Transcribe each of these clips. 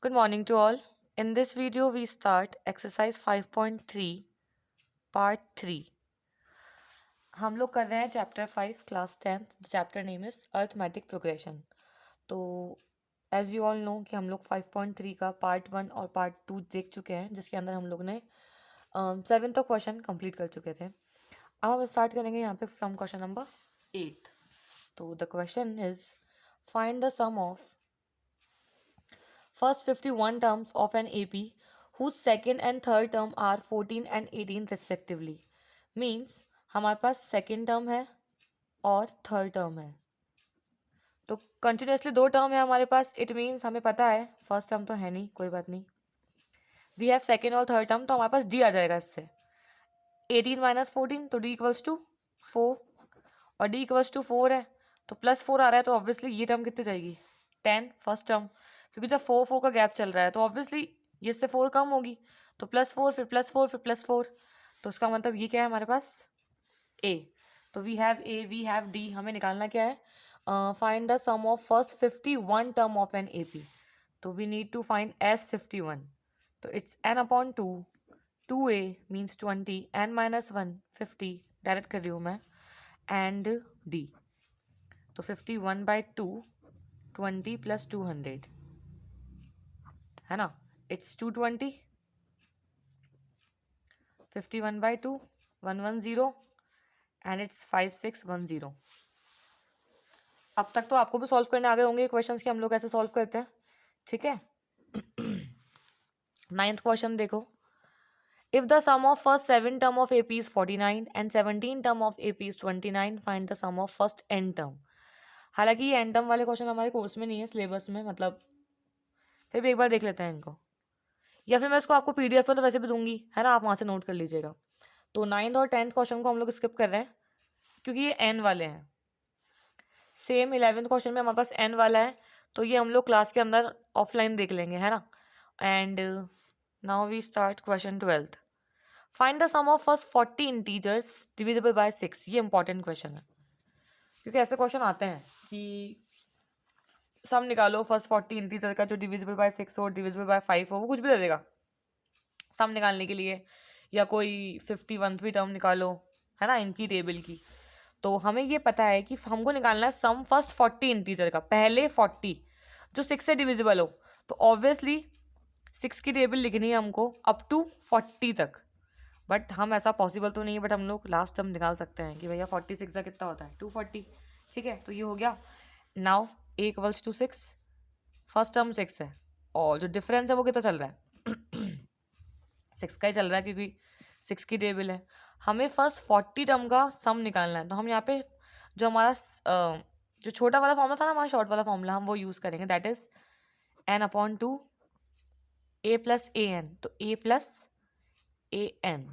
Good morning to all. In this video, we start exercise 5.3 part 3. हम लोग कर रहे हैं chapter 5 class 10th. The chapter name is arithmetic progression. तो as you all know कि हम लोग 5.3 का पार्ट 1 और पार्ट 2 देख चुके हैं, जिसके अंदर हम लोग ने 7 तक क्वेश्चन कंप्लीट कर चुके थे. अब हम स्टार्ट करेंगे यहाँ पे फ्रॉम क्वेश्चन नंबर 8. तो the question is find the sum of first 51 terms of an AP whose second and third term are 14 and 18 respectively. Means हमारे पास second term है और third term है. तो continuously दो term है हमारे पास. It means हमें पता है first term तो है नहीं, कोई बात नहीं. We have second और third term, तो हमारे पास D आ जाएगा इससे. 18 minus 14 तो D equals to 4 और D equals to 4 है तो प्लस 4 आ रहा है, तो ऑब्वियसली ये टर्म कितनी जाएगी 10 फर्स्ट टर्म, क्योंकि जब 4 का गैप चल रहा है तो ऑब्वियसली ये से 4 कम होगी, तो प्लस 4 फिर प्लस 4 फिर प्लस 4, तो उसका मतलब ये क्या है हमारे पास A. तो we have A, we have D. हमें निकालना क्या है, find the sum of first 51 term of an AP. तो we need to find S51. तो it's n upon 2, 2A means 20, n minus 1 50, direct कर रही हूँ मैं, एंड D. तो 51/2 20 प्लस 200 है ना, इट्स 220. 51/2 110 and it's 5610. अब तक तो आपको भी सॉल्व करने आ गए होंगे क्वेश्चंस कि हम लोग कैसे सॉल्व करते हैं. ठीक है. 9th क्वेश्चन देखो. If the sum of first 7 term of AP is 49 and 17 term of AP is 29, find the sum of first n term. हालांकि ये n term वाले क्वेश्चन हमारे कोर्स में नहीं है, सिलेबस में, मतलब फिर भी एक बार देख लेते हैं इनको, या फिर मैं इसको आपको PDF में तो वैसे भी दूंगी, है ना, आप वहाँ से नोट कर लीजिएगा. तो 9th और 10th क्वेश्चन को हम लोग स्किप कर रहे हैं क्योंकि ये n वाले हैं. सेम 11th क्वेश्चन में हमारे पास n वाला है, तो ये हम लोग क्लास के अंदर ऑफलाइन देख लेंगे, है ना. And now we start question 12th. Find the sum of first 40 integers divisible by 6. ये इंपॉर्टेंट क्वेश्चन है क्योंकि ऐसे क्वेश्चन आते हैं कि सम निकालो फर्स्ट 40 इंटीजर का जो डिविजिबल बाय 6 हो, डिविजिबल बाय 5 हो, वो कुछ भी दे देगा सम निकालने के लिए, या कोई 51वीं टर्म निकालो, है ना, इनकी टेबल की. तो हमें ये पता है कि हमको निकालना है सम फर्स्ट 40 इंटीजर का, पहले 40 जो 6 से डिविजिबल हो. तो ऑब्वियसली 6 की टेबल लिखनी है हमको अप टू 40 तक, बट हम ऐसा पॉसिबल तो नहीं है, बट हम लोग लास्ट टर्म निकाल सकते हैं कि भैया 46 का कितना होता है 240. ठीक है, तो ये हो गया. Now A equals to 6, first term 6 है और जो डिफरेंस है वो कितना चल रहा है 6 का ही चल रहा है क्योंकि 6 की टेबल है. हमें फर्स्ट 40 टर्म का सम निकालना है, तो हम यहाँ पे जो हमारा जो छोटा वाला फॉर्मूला था ना, हमारा शॉर्ट वाला फॉर्मूला, हम वो यूज़ करेंगे, that is n/2 A plus AN. तो A प्लस AN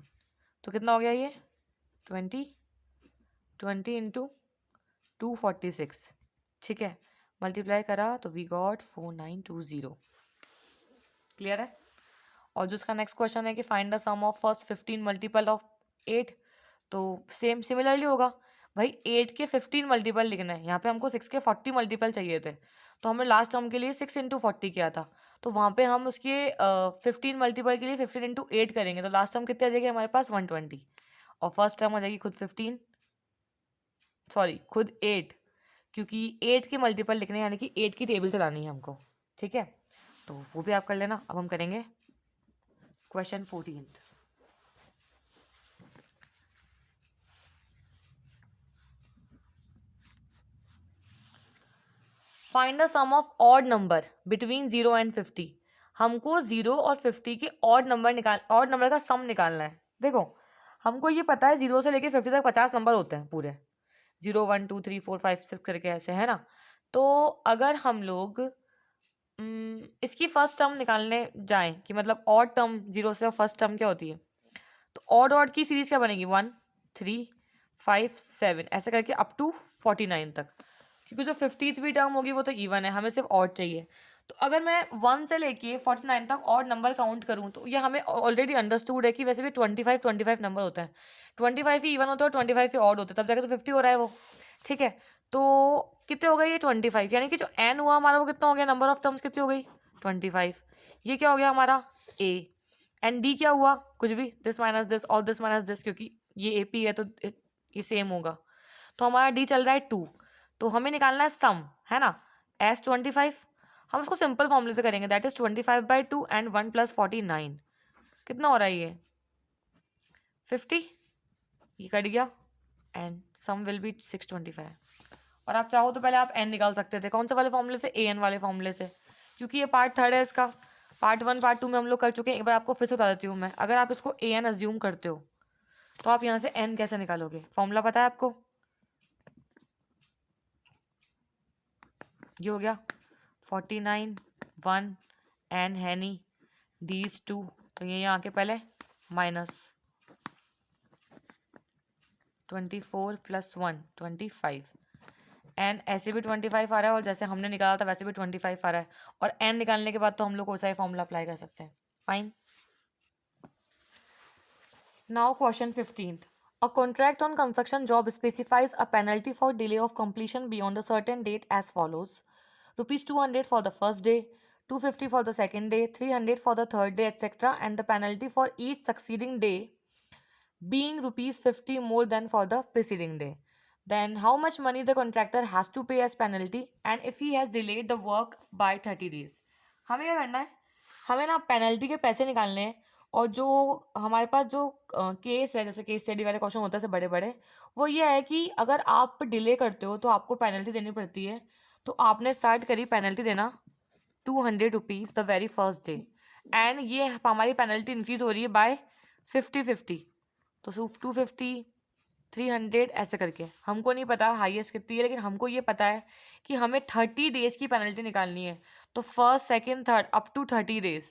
तो कितना हो गया ये 20 इंटू 246. ठीक है, मल्टीप्लाई करा तो वी गॉट 4920. क्लियर है. और जो उसका नेक्स्ट क्वेश्चन है कि find the sum of first 15 multiple of 8. तो सेम सिमिलरली होगा भाई, 8 के 15 मल्टीपल लिखना है. यहाँ पे हमको 6 के 40 मल्टीपल चाहिए थे, तो हमने लास्ट टर्म के लिए 6 इंटू 40 किया था, तो वहाँ पे हम उसके 15 मल्टीपल के लिए 15 इंटू 8 करेंगे, तो लास्ट टर्म कितनी आ जाएगी हमारे पास 120, और फर्स्ट टर्म आ जाएगी खुद 15, सॉरी खुद 8, क्योंकि 8 के मल्टीपल लिखने यानी कि 8 की टेबल चलानी है हमको. ठीक है, तो वो भी आप कर लेना. अब हम करेंगे question 14th. Find the sum of odd number between 0 and 50. हमको 0 और 50 के ऑड नंबर का सम निकालना है. देखो हमको ये पता है 0 से लेके 50 तक 50 नंबर होते हैं पूरे, 0 1 2 3 4 5 6 करके ऐसे, है ना. तो अगर हम लोग इसकी फर्स्ट टर्म निकालने जाएं कि मतलब ऑड टर्म 0 से और फर्स्ट टर्म क्या होती है, तो ऑड की सीरीज क्या बनेगी 1 3 5 7 ऐसे करके अप टू 49 तक, क्योंकि जो 50वीं टर्म होगी वो तो इवन है, हमें सिर्फ ऑड चाहिए. तो अगर मैं 1 से लेके 49 तक ऑड नंबर काउंट करूँ तो ये हमें ऑलरेडी अंडरस्टूड है कि वैसे भी 25 नंबर होता है, 25 ही इवन होता है और 25 ही ऑड होता है, तब जाकर तो 50 हो रहा है वो. ठीक है, तो कितने हो गए ये 25, यानी कि जो n हुआ हमारा वो कितना हो गया, नंबर ऑफ टर्म्स कितनी हो गई 25. ये क्या हो गया हमारा a, एंड d क्या हुआ, कुछ भी, दिस माइनस दिस और दिस माइनस दिस, क्योंकि ये AP है तो ये सेम होगा। तो हमारा d चल रहा है 2, तो हमें निकालना है सम, है ना, S25। हम उसको सिंपल फॉर्मूले से करेंगे, दैट इज 25/2 एंड 1 + 49, कितना हो रहा है ये 50, ये कट गया एंड सम विल बी 625। और आप चाहो तो पहले आप n निकाल सकते थे, कौन से वाले फॉर्मूले से, an वाले फॉर्मूले से, क्योंकि ये पार्ट 3 है इसका, पार्ट 1 पार्ट 2 में हम लोग कर चुके हैं। एक बार आपको फिर से बता देती हूँ मैं, अगर आप इसको an अज्यूम करते हो तो आप यहाँ से n कैसे निकालोगे, फॉर्मूला पता है आपको, ये हो गया 49 1 n है नहीं, these 2, तो ये यहाँ के पहले माइनस 24 + 1 25, एन ऐसे भी 25 आ रहा है और जैसे हमने निकाला था वैसे भी 25 आ रहा है, और एन निकालने के बाद तो हम लोग वैसा ही फॉर्मूला अप्लाई कर सकते हैं। Fine. Now question 15th, a contract on construction job specifies a penalty for delay of completion beyond a certain date as follows, ₹200 for the first day, 250 for the second day, 300 for the third day etcetera, and the penalty for each succeeding day being ₹50 more than for the preceding day. Then how much money the contractor has to pay as penalty and if he has delayed the work by 30 days. हमें क्या करना है, हमें ना penalty के पैसे निकालने हैं, और जो हमारे पास जो केस है, जैसे केस स्टडी वाले क्वेश्चन होते हैं बड़े बड़े, वो ये है कि अगर आप डिले करते हो तो आपको पेनल्टी देनी पड़ती है। तो आपने स्टार्ट करी पेनल्टी देना ₹200 the very first day, and ये हमारी पेनल्टी इंक्रीज हो रही है बाय 50-50, तो 250 300 ऐसे करके, हमको नहीं पता हाईएस्ट कितनी है, लेकिन हमको ये पता है कि हमें 30 डेज की पेनल्टी निकालनी है, तो first second third up to 30 days.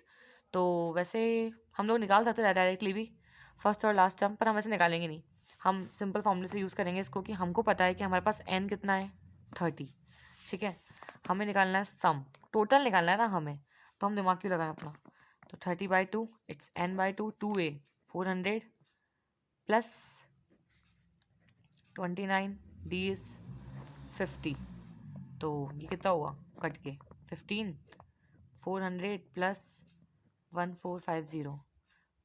तो वैसे हम लोग निकाल सकते हैं डायरेक्टली भी फर्स्ट और लास्ट टर्म, पर हम ऐसे निकालेंगे नहीं, हम सिंपल फॉर्मूले से यूज़ करेंगे इसको, कि हमको पता है कि हमारे पास n कितना है 30, ठीक है, हमें निकालना है सम, टोटल निकालना है ना हमें, तो हम दिमाग क्यों लगाएं अपना। तो 30/2 it's n/2, 2a 400 plus 29 d is 50, तो ये कितना हुआ कट के 15, 400 प्लस 1450,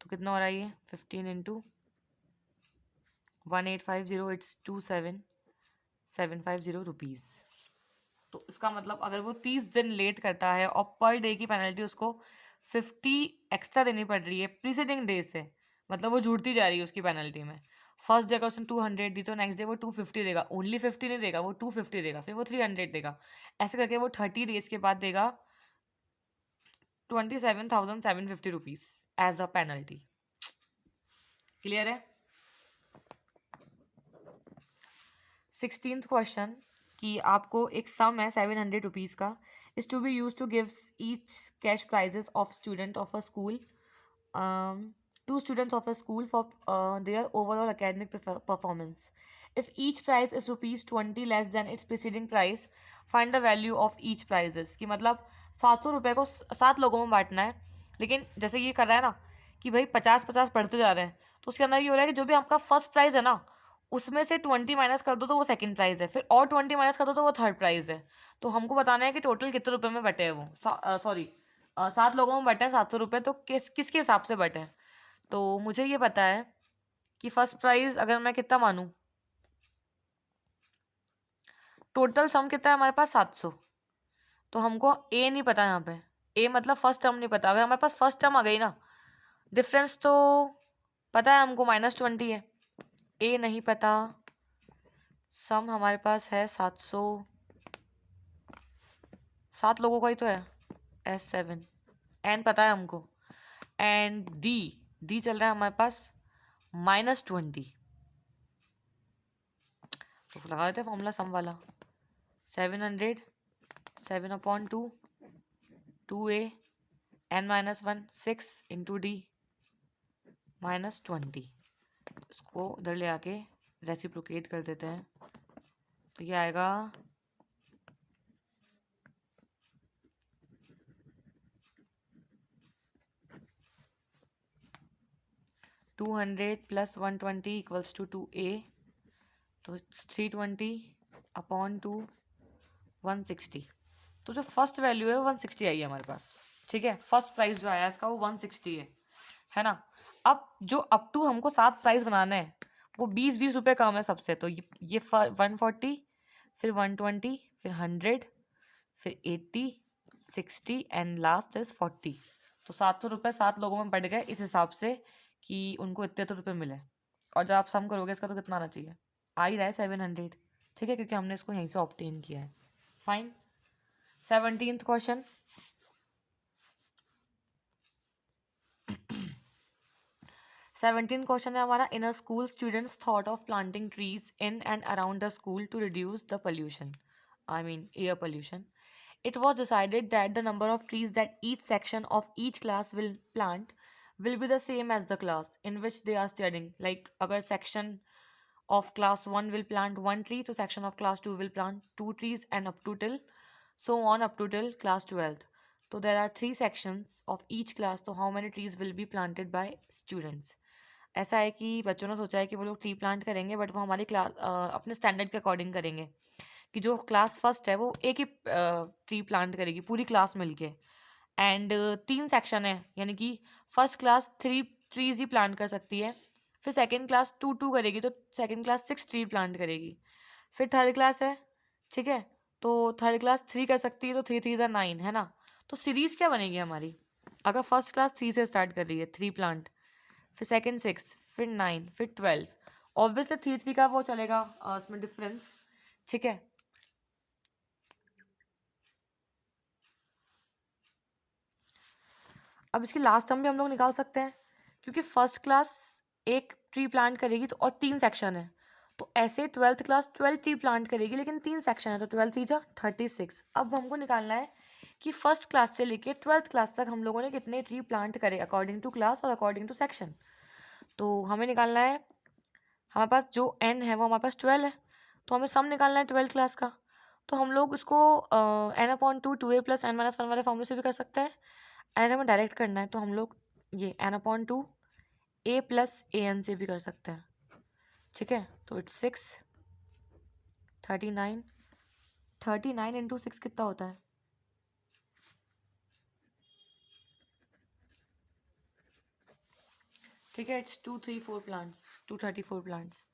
तो कितना हो रहा है ये 15 इंटू 1850, इट्स 27750 रुपीज़। तो इसका मतलब अगर वो 30 दिन लेट करता है और पर डे की पेनल्टी उसको 50 एक्स्ट्रा देनी पड़ रही है प्रीसीडिंग डे से, मतलब वो जुड़ती जा रही है उसकी पेनल्टी में। फर्स्ट जगह उसने 200 दी तो नेक्स्ट डे वो 250 देगा, ओनली 50 नहीं देगा, वो 250 देगा, फिर वो 300 देगा, ऐसे करके वो 30 डेज के बाद देगा 27,750 rupees as a penalty. Clear है। 16th क्वेश्चन कि आपको एक सम है 700 रुपीज़ का, is to be use to gives each cash prizes of student of a school, two students of a school for their overall academic performance. If each prize is ₹20 less than its preceding price, find the value of each prizes. कि मतलब 700 रुपये को 7 लोगों में बांटना है, लेकिन जैसे ये कर रहा है ना कि भाई 50-50 बढ़ते जा रहे हैं, तो उसके अंदर ये हो रहा है कि जो भी आपका फर्स्ट प्राइज है ना उसमें से 20 माइनस कर दो तो वो सेकंड प्राइज है, फिर और 20 माइनस कर दो तो वो थर्ड प्राइज है। तो हमको बताना है कि टोटल कितने रुपए में बटे हैं वो, सॉरी 7 लोगों में बटे हैं 700 रुपये, तो किसके हिसाब से बटे हैं। तो मुझे ये पता है कि फर्स्ट प्राइज अगर मैं कितना मानूं, टोटल सम कितना है हमारे पास 700, तो हमको ए नहीं पता यहाँ पे, ए मतलब फर्स्ट टर्म नहीं पता। अगर हमारे पास फर्स्ट टर्म आ गई ना, डिफरेंस तो पता है हमको -20 है, ए नहीं पता, सम हमारे पास है 700, 7 लोगों का ही तो है, S7, एन पता है हमको, एंड डी चल रहा है हमारे पास -20, तो लगा देते हैं फॉर्मूला सम वाला, 700 7/2 2a n-1 6 इंटू d -20, इसको उधर ले आके रेसिप्रोकेट कर देते हैं, तो ये आएगा 200 + 120 = 2a, तो 320/2 160, तो जो फर्स्ट वैल्यू है 160 आई है हमारे पास। ठीक है। फर्स्ट प्राइस जो आया इसका वो 160 है ना। अब जो अप टू हमको 7 प्राइस बनाना है वो 20-20 रुपये कम है सबसे, तो ये 140, फिर 120, फिर 100, फिर 80, 60 एंड लास्ट इज 40। तो 700 रुपये 7 लोगों में बढ़ गए इस हिसाब से कि उनको इतने तो रुपये मिले। और जब आप सम करोगे इसका तो कितना आना चाहिए, आ ही रहा है 700, ठीक है, क्योंकि हमने इसको यहीं से ऑब्टेन किया है। Fine. 17th question. 17th question है हमारा, in a school students thought of planting trees in and around the school to reduce the pollution, I mean air pollution. It was decided that the number of trees that each section of each class will plant will be the same as the class in which they are studying. Like, अगर section of class 1 will plant 1 tree, so section of class 2 will plant 2 trees and up to till so on up to till class 12th. So there are 3 sections of each class. So how many trees will be planted by students? ऐसा है कि बच्चों ने सोचा है कि वो लोग ट्री प्लांट करेंगे, बट वो हमारी क्लास अपने स्टैंडर्ड के अकॉर्डिंग करेंगे कि जो क्लास फर्स्ट है वो एक ही ट्री प्लांट करेगी पूरी क्लास मिलके। एंड 3 सेक्शन है, यानी कि फर्स्ट क्लास 3 ट्रीज ही प्लांट कर सकती है, फिर सेकेंड क्लास 2 करेगी तो सेकेंड क्लास 6 ट्री प्लांट करेगी, फिर थर्ड क्लास है, ठीक है, तो थर्ड क्लास 3 कर सकती है, तो 3 3 9 है ना। तो सीरीज क्या बनेगी हमारी, अगर फर्स्ट क्लास 3 से स्टार्ट कर रही है 3 प्लांट, फिर सेकेंड 6, फिर 9, फिर 12, ऑब्वियसली 3 3 का वो चलेगा इसमें डिफरेंस, ठीक है। अब इसकी लास्ट टर्म भी हम लोग निकाल सकते हैं, क्योंकि फर्स्ट क्लास एक ट्री प्लांट करेगी तो और 3 सेक्शन है, तो ऐसे 12th क्लास 12 ट्री प्लांट करेगी लेकिन 3 सेक्शन है, तो 12 3 जा 36। अब हमको निकालना है कि फर्स्ट क्लास से लेके 12th क्लास तक हम लोगों ने कितने ट्री प्लांट करे अकॉर्डिंग टू क्लास और अकॉर्डिंग टू सेक्शन। तो हमें निकालना है, हमारे पास जो n है वो हमारे पास 12 है, तो हमें सम निकालना है 12 क्लास का। तो हम लोग इसको n/2 2a + n-1 वाले फॉर्मूले से भी कर सकते हैं। अगर हमें डायरेक्ट करना है तो हम लोग ये n/2 a + an से भी कर सकते हैं, ठीक है। तो इट्स 6 39 39 × 6 कितना होता है, ठीक है, इट्स 234 प्लांट्स, 234 प्लांट्स।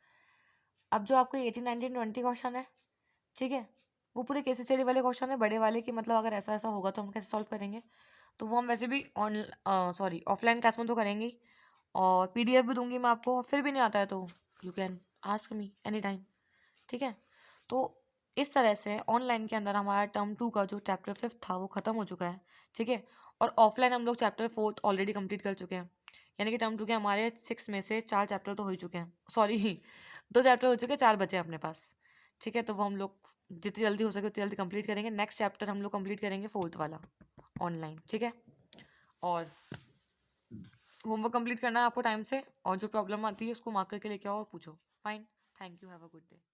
अब जो आपको 18 19 20 क्वेश्चन है, ठीक है, वो पूरे केस स्टडी वाले क्वेश्चन है, बड़े वाले, कि मतलब अगर ऐसा ऐसा होगा तो हम कैसे सॉल्व करेंगे। तो वो हम वैसे भी ऑफलाइन क्लास में तो करेंगे, और PDF भी दूंगी मैं आपको, फिर भी नहीं आता है तो you can ask me any time, ठीक है। तो इस तरह से ऑनलाइन के अंदर हमारा टर्म 2 का जो चैप्टर 5 था वो ख़त्म हो चुका है, ठीक है। और ऑफलाइन हम लोग चैप्टर 4 ऑलरेडी कंप्लीट कर चुके हैं, यानी कि टर्म 2 के हमारे 6 में से 4 चैप्टर तो हो ही चुके हैं, सॉरी 2 चैप्टर हो चुके हैं, 4 बचे हैं अपने पास, ठीक है। तो वो हम लोग जितनी जल्दी हो सके उतनी जल्दी कंप्लीट करेंगे। नेक्स्ट चैप्टर हम लोग कंप्लीट करेंगे 4th वाला ऑनलाइन, ठीक है। और होमवर्क कंप्लीट करना है आपको टाइम से, और जो प्रॉब्लम आती है उसको मार्क करके लेके आओ और पूछो। Fine, thank you, have a good day.